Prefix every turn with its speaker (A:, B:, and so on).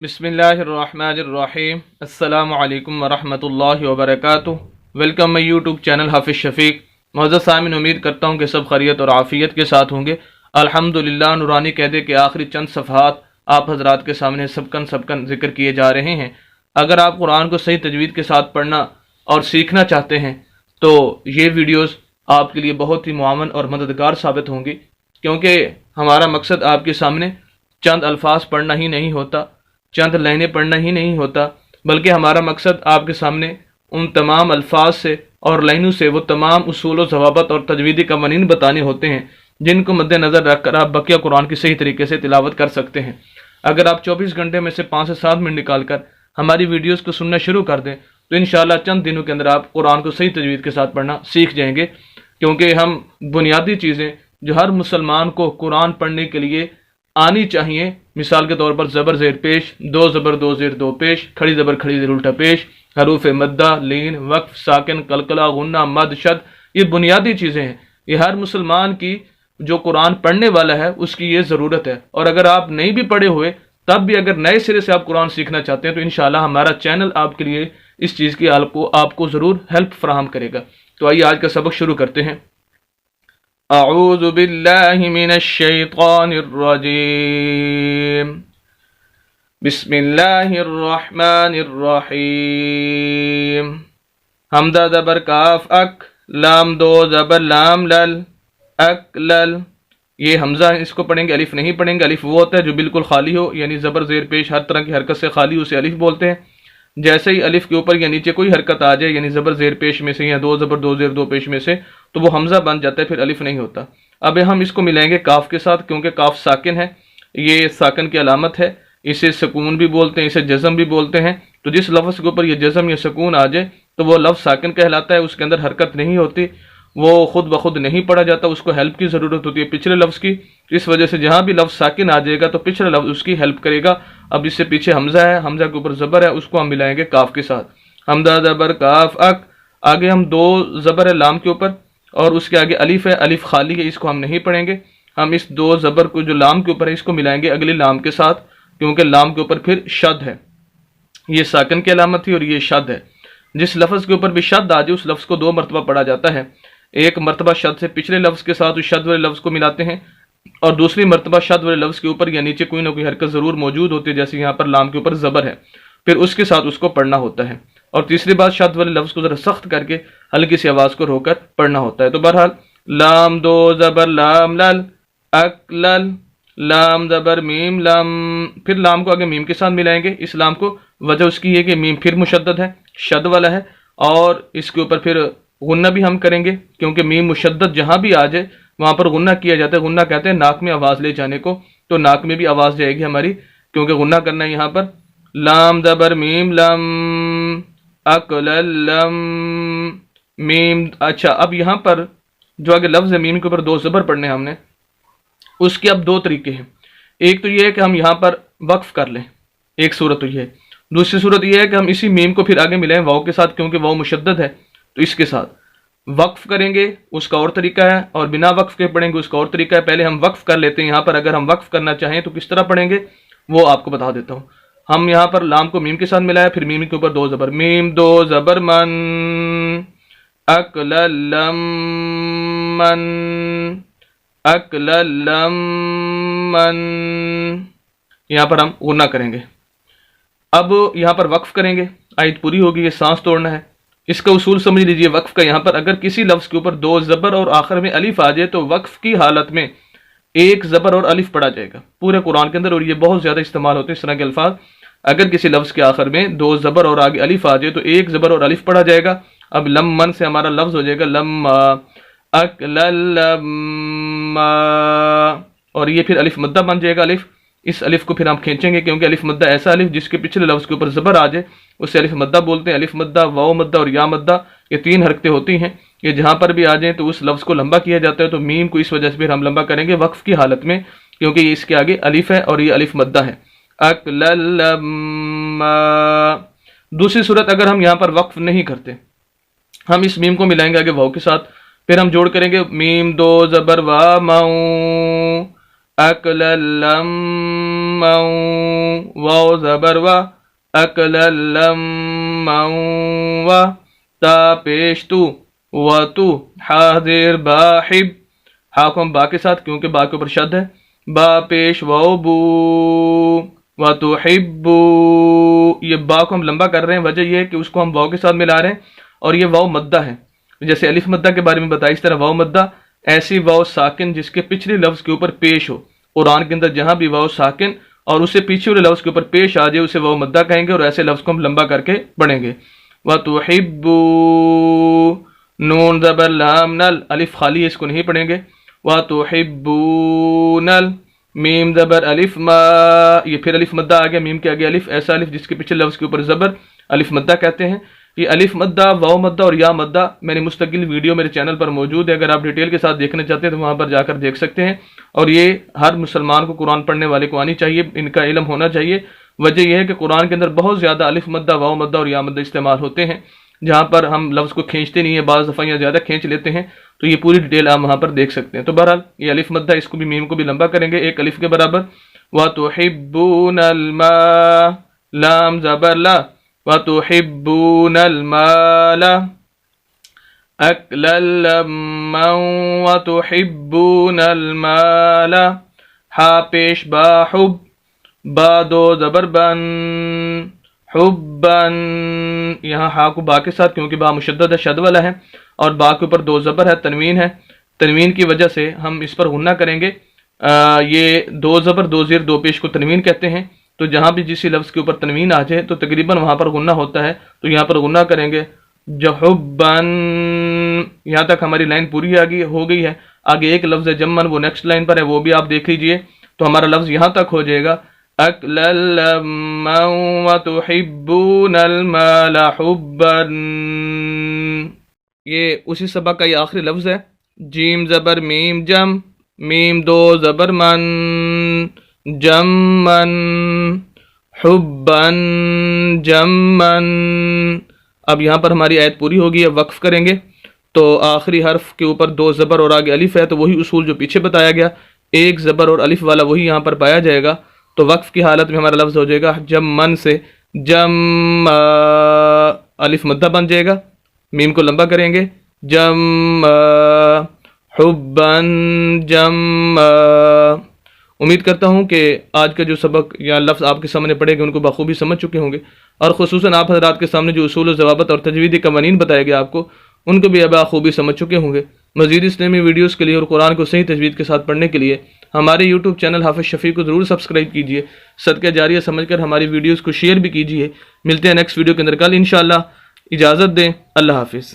A: बिस्मिल्लाहिर्रहमानिर्रहीम अस्सलामु अलैकुम वरहमतुल्लाहि वबरकातुह। वेलकम माई यूट्यूब चैनल हाफिज़ शफीक। मौजूद सामिन, उम्मीद करता हूँ कि सब खैरियत और आफ़ियत के साथ होंगे। अल्हम्दुलिल्लाह, नूरानी कहदे के आखिरी चंद सफ़हात आप हजरात के सामने सबकन ज़िक्र किए जा रहे हैं। अगर आप कुरान को सही तजवीद के साथ पढ़ना और सीखना चाहते हैं तो ये वीडियोज़ आपके लिए बहुत ही मुआवन और मददगार साबित होंगी, क्योंकि हमारा मकसद आपके सामने चंद अल्फाज पढ़ना ही नहीं होता, चंद लाइनें पढ़ना ही नहीं होता, बल्कि हमारा मकसद आपके सामने उन तमाम अल्फाज से और लाइनों से वो तमाम उसूल व ज़वाबत और तजवीदी कवानीन बताने होते हैं जिनको मद्देनज़र रखकर आप बकिया कुरान की सही तरीके से तिलावत कर सकते हैं। अगर आप 24 घंटे में से 5 से 7 मिनट निकाल कर हमारी वीडियोज़ को सुनना शुरू कर दें तो इंशाअल्लाह चंद दिनों के अंदर आप कुरान को सही तजवीद के साथ पढ़ना सीख जाएंगे, क्योंकि हम बुनियादी चीज़ें जो हर मुसलमान को कुरान पढ़ने के लिए आनी चाहिए, मिसाल के तौर पर ज़बर ज़ेर पेश, दो ज़बर दो ज़ेर दो पेश, खड़ी ज़बर खड़ी ज़ेर उल्टा पेश, हरूफ मद्दा, लीन, वक्फ, साकिन, कलकला, गुन्ना, मद, शद, ये बुनियादी चीज़ें हैं। ये हर मुसलमान की जो कुरान पढ़ने वाला है उसकी ये ज़रूरत है। और अगर आप नहीं भी पढ़े हुए तब भी अगर नए सिरे से आप कुरान सीखना चाहते हैं तो इंशाअल्लाह हमारा चैनल आपके लिए इस चीज़ की आपको ज़रूर हेल्प फराहम करेगा। तो आइए आज का सबक शुरू करते हैं। अऊज़ु बिल्लाहि मिनश शैतानिर रजीम। बिस्मिल्लाहिर्रहमानिर्रहीम। हमदा ज़बर काफ अक, लाम दो ज़बर लाम लल, अकलल। ये हमजा इसको पढ़ेंगे, अलिफ नहीं पढ़ेंगे। अलिफ वो होता है जो बिल्कुल खाली हो, यानी ज़बर ज़ेर पेश हर तरह की हरकत से खाली, उसे अलिफ बोलते हैं। जैसे ही अलिफ के ऊपर या नीचे कोई हरकत आ जाए, यानी ज़बर ज़ेर पेश में से या दो ज़बर दो ज़ेर दो पेश में से, तो वो हमज़ा बन जाता है, फिर अलिफ नहीं होता। अब हम इसको मिलाएंगे काफ के साथ, क्योंकि काफ साकिन है, ये साकिन की अलामत है। इसे सुकून भी बोलते हैं, इसे जज़म भी बोलते हैं। तो जिस लफ्ज़ के ऊपर ये जज़म या सुकून आ जाए तो वो लफ्ज़ साकिन कहलाता है, उसके अंदर हरकत नहीं होती, वो खुद ब खुद नहीं पढ़ा जाता, उसको हेल्प की ज़रूरत होती है पिछले लफ्ज़ की। इस वजह से जहाँ भी लफ्ज़ साकिन आ जाएगा तो पिछला लफ्ज़ उसकी हेल्प करेगा। अब इससे पीछे हमज़ा है, हमज़ा के ऊपर ज़बर है, उसको हम मिलाएंगे काफ के साथ। हमदा ज़बर काफ अक, आगे हम दो ज़बर है लाम के ऊपर और उसके आगे अलिफ है, अलिफ खाली है, इसको हम नहीं पढ़ेंगे। हम इस दो ज़बर को जो लाम के ऊपर है इसको मिलाएंगे अगली लाम के साथ, क्योंकि लाम के ऊपर फिर शद है। ये साकिन की अलामत थी और ये शद है। जिस लफ्ज़ के ऊपर भी शद आ जाए उस लफ्ज़ को 2 मरतबा पढ़ा जाता है। एक मरतबा शद से पिछले लफ्ज़ के साथ उस शद वाले लफ्ज़ को मिलाते हैं, और दूसरी मरतबा शद वाले लफ्ज़ के ऊपर या नीचे कोई ना कोई हरकत ज़रूर मौजूद होती है, जैसे यहाँ पर लाम के ऊपर ज़बर है, फिर उसके साथ उसको पढ़ना होता है। और तीसरी बात, शद वाले लफ्ज़ को ज़रा सख्त करके हल्की सी आवाज़ को रोककर पढ़ना होता है। तो बहरहाल, लाम दो ज़बर लाम लल, अकलल, लाम ज़बर मीम लम, फिर लाम को आगे मीम के साथ मिलाएंगे। इस लाम को वजह उसकी है कि मीम फिर मुशद्दद है, शद वाला है, और इसके ऊपर फिर गुन्ना भी हम करेंगे, क्योंकि मीम मुशद्दद जहाँ भी आ जाए वहाँ पर गुन्ना किया जाता है। गुन्ना कहते हैं नाक में आवाज़ ले जाने को, तो नाक में भी आवाज़ जाएगी हमारी, क्योंकि गुन्ना करना है यहाँ पर। लाम ज़बर मीम लम, अकलम, मीम। अच्छा, अब यहाँ पर जो आगे लफ्ज़ है मीम के ऊपर 2 ज़बर पढ़ने हमने, उसके अब 2 तरीके हैं। एक तो ये है कि हम यहाँ पर वक्फ कर लें, एक सूरत तो ये है। दूसरी सूरत ये है कि हम इसी मीम को फिर आगे मिलाएं वाव के साथ, क्योंकि वाव मुशद्दद है, तो इसके साथ वक्फ करेंगे, उसका और तरीका है, और बिना वक्फ के पढ़ेंगे उसका और तरीका है। पहले हम वक्फ कर लेते हैं। यहाँ पर अगर हम वक्फ करना चाहें तो किस तरह पढ़ेंगे वो आपको बता देता हूँ। हम यहाँ पर लाम को मीम के साथ मिलाया, फिर मीम के ऊपर 2 ज़बर, मीम 2 ज़बर मन, अकलम मन, अकलम मन। यहाँ पर हम गुन्ना करेंगे। अब यहाँ पर वक्फ करेंगे, आयत पूरी होगी, ये सांस तोड़ना है। इसका उसूल समझ लीजिए वक्फ का। यहाँ पर अगर किसी लफ्ज़ के ऊपर 2 ज़बर और आखिर में अलिफ आ जाए तो वक्फ की हालत में 1 ज़बर और अलिफ पढ़ा जाएगा पूरे कुरान के अंदर, और ये बहुत ज़्यादा इस्तेमाल होते हैं इस तरह के अल्फाज। अगर किसी लफ्ज़ के आखिर में 2 ज़बर और आगे अलिफ आ जाए तो 1 ज़बर और अलिफ पढ़ा जाएगा। अब लम मन से हमारा लफ्ज़ हो जाएगा लम्मा, अकलम्मा, और ये फिर अलिफ मद्दा बन जाएगा। अलिफ, इस अलिफ को फिर हम खींचेंगे, क्योंकि अलिफ मद्दा ऐसा अलिफ जिसके पिछले लफ्ज़ के ऊपर ज़बर आ जाए उसे अलिफ मद्दा बोलते हैं। अलिफ मद्दा, वाव मद्दा और या मद्दा, ये 3 हरकतें होती हैं। ये जहाँ पर भी आ जाए तो उस लफ्ज़ को लंबा किया जाता है। तो मीम को इस वजह से फिर हम लंबा करेंगे वक्फ की हालत में, क्योंकि ये इसके आगे अलिफ है और ये अलिफ मद्दा है। अकलम्मा। दूसरी सूरत, अगर हम यहाँ पर वक्फ नहीं करते, हम इस मीम को मिलाएंगे आगे वाव के साथ, फिर हम जोड़ करेंगे मीम 2 ज़बर वा माऊ, अकलम واو زبر وا اکلا لما وا تا پیش تو و تو حاضر باحب ہا کو ہم با کے ساتھ کیونکہ با کے اوپر شد ہے با پیش واو بو و تو حبو یہ با کو ہم لمبا کر رہے ہیں وجہ یہ ہے کہ اس کو ہم واو کے ساتھ ملا رہے ہیں اور یہ واو مدہ ہے جیسے الف مدہ کے بارے میں بتایا اس طرح واو مدہ ایسی واو ساکن جس کے پچھلے لفظ کے اوپر پیش ہو قرآن کے اندر جہاں بھی واو ساکن اور اسے پیچھے والے لفظ کے اوپر پیش آ جائے اسے واو مدہ کہیں گے اور ایسے لفظ کو ہم لمبا کر کے پڑھیں گے وَتُحِبُّ نون زبر لام نل الف خالی ہے اس کو نہیں پڑھیں گے وَتُحِبُّونَ میم زبر الف ما یہ پھر الف مدہ آ گیا میم کے آگے الف ایسا الف جس کے پیچھے لفظ کے اوپر زبر الف مدہ کہتے ہیں یہ الف مدہ واو مدہ اور یا مدہ میں نے مستقل ویڈیو میرے چینل پر موجود ہے اگر آپ ڈیٹیل کے ساتھ دیکھنا چاہتے ہیں تو وہاں پر جا کر دیکھ سکتے ہیں اور یہ ہر مسلمان کو قرآن پڑھنے والے کو آنی چاہیے ان کا علم ہونا چاہیے وجہ یہ ہے کہ قرآن کے اندر بہت زیادہ الف مدہ واو مدہ اور یا مدہ استعمال ہوتے ہیں جہاں پر ہم لفظ کو کھینچتے نہیں ہیں بعض دفعہ یا زیادہ کھینچ لیتے ہیں تو یہ پوری ڈیٹیل آپ وہاں پر دیکھ سکتے ہیں تو بہرحال یہ الف مدہ اس کو بھی میم کو بھی لمبا کریں گے ایک الف کے برابر وَتُحِبُّونَ الْمَاءَ لام زبر لا وَتُحِبُّونَ الْمَالَ أَكْلًا لَمًّا وَتُحِبُّونَ الْمَالَ ہا پیش با حب با دو زبر بن حبن یہاں ہا کو با کے ساتھ کیونکہ با مشدد ہے شد والا ہے اور با کے اوپر دو زبر ہے تنوین کی وجہ سے ہم اس پر غنہ کریں گے یہ دو زبر دو زیر دو پیش کو تنوین کہتے ہیں تو جہاں بھی جسی لفظ کے اوپر تنوین آ جائے تو تقریباً وہاں پر غنہ ہوتا ہے تو یہاں پر غنہ کریں گے جحبن یہاں تک ہماری لائن پوری ہو گئی ہے آگے ایک لفظ ہے جمن وہ نیکسٹ لائن پر ہے وہ بھی آپ دیکھ لیجئے تو ہمارا لفظ یہاں تک ہو جائے گا اکلا لما وتحبون المال حبا یہ اسی سبق کا یہ آخری لفظ ہے جیم زبر میم جم میم دو زبر من جمن حبن جمن اب یہاں پر ہماری آیت پوری ہوگی اب وقف کریں گے تو آخری حرف کے اوپر دو زبر اور آگے الف ہے تو وہی اصول جو پیچھے بتایا گیا ایک زبر اور الف والا وہی یہاں پر پایا جائے گا تو وقف کی حالت میں ہمارا لفظ ہو جائے گا جم من سے جم الف مدہ بن جائے گا میم کو لمبا کریں گے جم حبن جم امید کرتا ہوں کہ آج کا جو سبق یا لفظ آپ کے سامنے پڑے گے ان کو بخوبی سمجھ چکے ہوں گے اور خصوصاً آپ حضرات کے سامنے جو اصول و ضوابط اور تجویدی قوانین بتائے گئے آپ کو ان کو بھی اب بخوبی سمجھ چکے ہوں گے مزید اسلامی ویڈیوز کے لیے اور قرآن کو صحیح تجوید کے ساتھ پڑھنے کے لیے ہمارے یوٹیوب چینل حافظ شفیع کو ضرور سبسکرائب کیجئے صدقہ جاریہ سمجھ کر ہماری ویڈیوز کو شیئر بھی کیجئے ملتے ہیں نیکسٹ ویڈیو کے اندر کل انشاءاللہ اجازت دیں اللہ حافظ